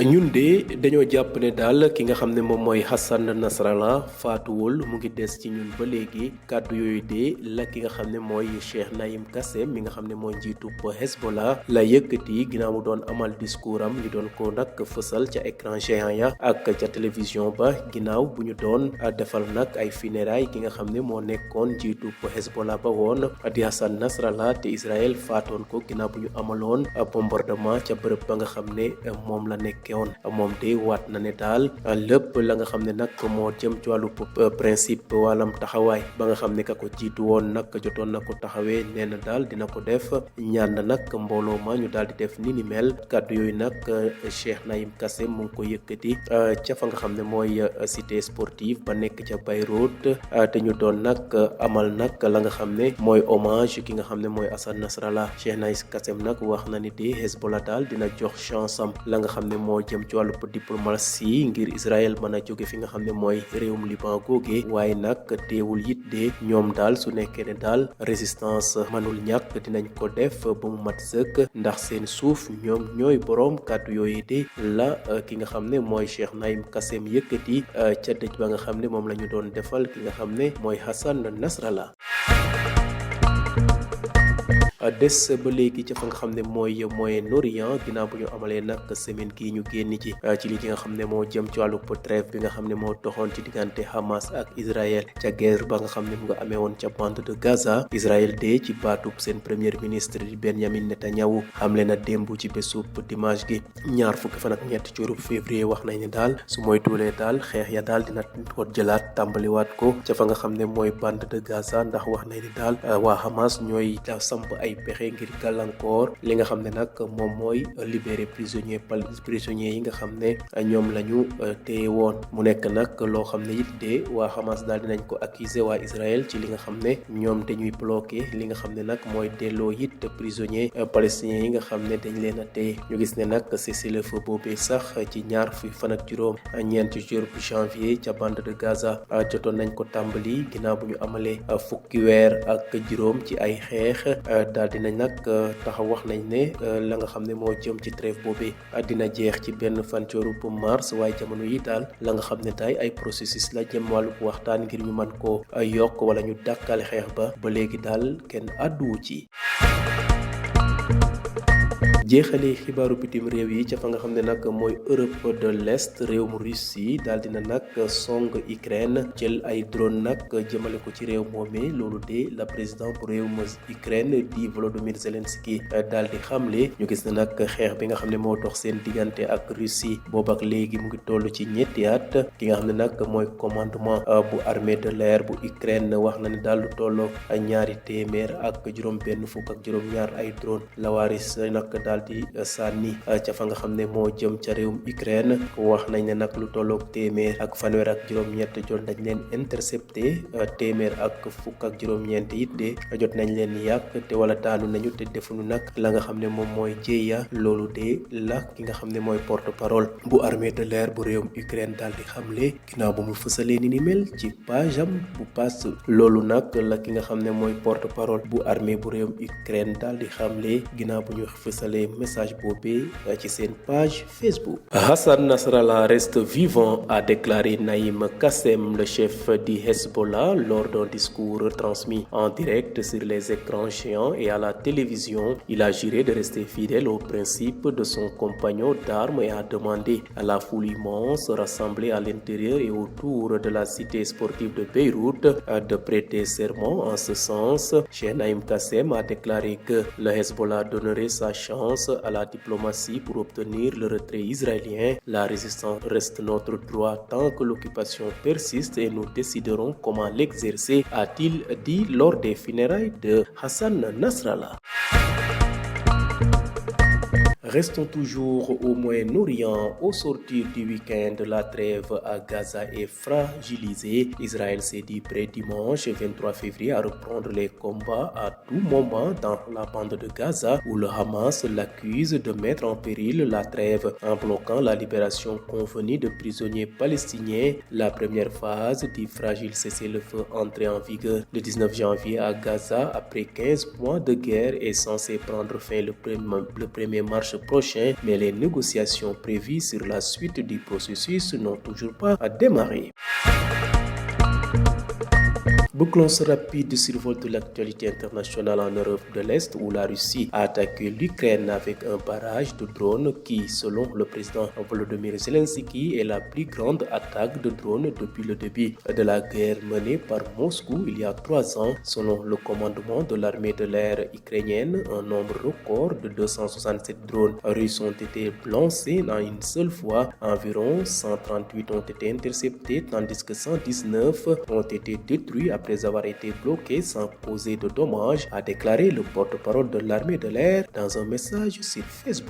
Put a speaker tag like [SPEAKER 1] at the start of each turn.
[SPEAKER 1] ñun de dañoo jàpp ne daal ki nga xam ne moom mooy Hassan Nasrallah faatuwul mu ngi des ci ñun ba léegi kàddu yooyu de la ki nga xam ne mooy Cheikh Naim Kassem mi nga xam ne mooy njiitub Hezbollah la yëkkati ginnaaw mu doon amal discours am ñu doon ko nag fësal ca écran géant ya ak ca télévision ba ginnaaw bu ñu doon defal nag ay funérailles ki nga xam ne moo nekkoon njiitub Hezbollah ba woon di Hassan Nasrallah te Israël faatoon ko ginnaaw bu ñu amaloon bombardement ca bërëb ba nga xam ne moom la nekk moom de waat na ne daal lépp la nga xam ne nag moo jëm ci wàllu principe wàllam taxawaay ba nga xam ne ka ko jiitu woon nag jotoon na ko taxawee nee na daal dina ko def ñaan na nag mbooloo ma ñu daal di def ni ni mel kàddu yooyu nag Cheikh Naim Kassem mu ngi ko yëkkati ca fa nga xam ne mooy cité sportive ba nekk ca Beyrouth te ñu doon nag amal nag la nga xam ne mooy hommage ki nga xam ne mooy Hassan Nasrallah Cheikh Naim Kassem nag wax na ni de Hezbollah daal dina jox chance am la nga xam ne moo jëm ci wàllu diplomatie ngir Israël mën a jóge fi nga xam ne mooy réewum Liban googe waaye nag teewul it de ñoom daal su nekkee ne daal résistance mënul ñàkk dinañ ko def ba mu mat sëkk ndax seen suuf ñoom ñooy boroom kàddu yooyu de la ki nga xam ne mooy Cheikh Naim Kassem yëkkati ca dëj ba nga xam ne moom la ñu doon defal ki nga xam ne mooy Hassan Nasrallah des ba léegi ca fa nga xam ne mooy Moyen-Orient ginnaaw bu ñu amalee nag semaine gii ñu génn ci li nga xam ne moo jëm ci wàllu trêve bi nga xam ne moo doxoon ci diggante Hamas ak Israël ca guerre ba nga xam ne mu nga amee woon ca bande de Gaza Israël de ci baatub seen premier ministre di Benjamin Netanyahu xamle na démb ci bésub dimanche gi ñaar fukki fan ak ñett ci weeru février wax nañ ne daal su mooy tuulee daal xeex ya daal dina ko jëlaat tàmbaliwaat ko ca fa nga xam ne mooy bande de Gaza ndax wax nañ ne daal waa Hamas ñooy samp ay pexe ngir gàllankoor li nga xam ne nag moom mooy libérer prisonniers yi nga xam ne ñoom la ñu téye woon mu nekk nag loo xam ne it de waa Hamas daal dinañ ko accuser waa Israël ci li nga xam ne ñoom dañuy bloqué li nga xam ne nag mooy delloo it prisonniers palestiniens yi nga xam ne dañ leen a téye ñu gis ne nag cessez-le-feu boobee sax ci ñaar fi fan ak juróom ñeent ci janvier ca bande de Gaza jotoon nañ ko tàmbali ginnaaw bu ñu amalee fukki weer ak juróom ci ay xeex daal dinañ nag taxaw wax nañ ne la nga xam ne moo jëm ci trêve boobee dina jeex ci benn fan ci weeru mars waaye jamono yi daal la nga xam ne tay ay processus la jëm wàllu waxtaan ngir ñu mën koo yokk wala ñu dàkkal xeex ba léegi daal kenn àdduwu ci jeexale xibaaru bitim réew yi ca fa nga xam ne nag mooy Europe de l'Est réewum Russie daal dina nag song Ukraine jël ay drone nag jëmale ko ci réew moomee loolu de la président bu réewum Ukraine di Volodymyr Zelensky daal di xamle ñu gis ne nag xeex bi nga xam ne moo dox seen diggante ak Russie boobu ak léegi mu ngi toll ci ñetti at ki nga xam ne nag mooy commandement bu armée de l'air bu Ukraine wax na ne daal lu tolloo ñaari téeméer ak juróom benn fukk ak juróom ñaar ay drone la waaris nag daal di sànni ca fa nga xam ne moo jëm ca réewum Ukraine wax nañ ne nag lu tolloog téeméer ak fanweer ak juróom-ñett jot nañ leen intercepté téeméer ak fukk ak juróom-ñeent it de jot nañ leen yàq te wala daanu nañu te defuñu nag la nga xam ne moom mooy jéeya loolu de la ki nga xam ne mooy porte-parole bu armée de l'air bu réewum Ukraine daal di xamle ginnaaw bu mu fësalee ni mel ci page am bu pass loolu nag la ki nga xam ne mooy porte-parole bu armée bu réewum Ukraine daal di xamle ginnaaw bu ñu fësalee message boobee ci seen page Facebook. Hassan Nasrallah reste vivant, a déclaré Naim Kassem, le chef du Hezbollah, lors d'un discours transmis en direct sur les écrans géants et à la télévision. Il a juré de rester fidèle aux principes de son compagnon d'armes et a demandé à la foule immense rassemblée à l'intérieur et autour de la cité sportive de Beyrouth de prêter serment en ce sens. Cheikh Naim Kassem a déclaré que le Hezbollah donnerait sa chance à la diplomatie pour obtenir le retrait israélien. La résistance reste notre droit tant que l'occupation persiste et nous déciderons comment l'exercer, a-t-il dit lors des funérailles de Hassan Nasrallah. Restons toujours au Moyen-Orient. Au sortir du week-end, la trêve à Gaza est fragilisée. Israël s'est dit prêt dimanche 23 février à reprendre les combats à tout moment dans la bande de Gaza où le Hamas l'accuse de mettre en péril la trêve en bloquant la libération convenue de prisonniers palestiniens. La première phase du fragile cessez-le-feu entrée en vigueur le 19 janvier à Gaza après 15 mois de guerre est censée prendre fin le 1er mars prochain, mais les négociations prévues sur la suite du processus n'ont toujours pas démarré. Bouclons ce rapide survol de l'actualité internationale en Europe de l'Est où la Russie a attaqué l'Ukraine avec un barrage de drones qui, selon le président Volodymyr Zelensky, est la plus grande attaque de drones depuis le début de la guerre menée par Moscou il y a 3 ans. Selon le commandement de l'armée de l'air ukrainienne, un nombre record de 267 drones russes ont été lancés en une seule fois. Environ 138 ont été interceptés tandis que 119 ont été détruits après avoir été bloqués sans causer de dommages, a déclaré le porte-parole de l'armée de l'air dans un message sur Facebook.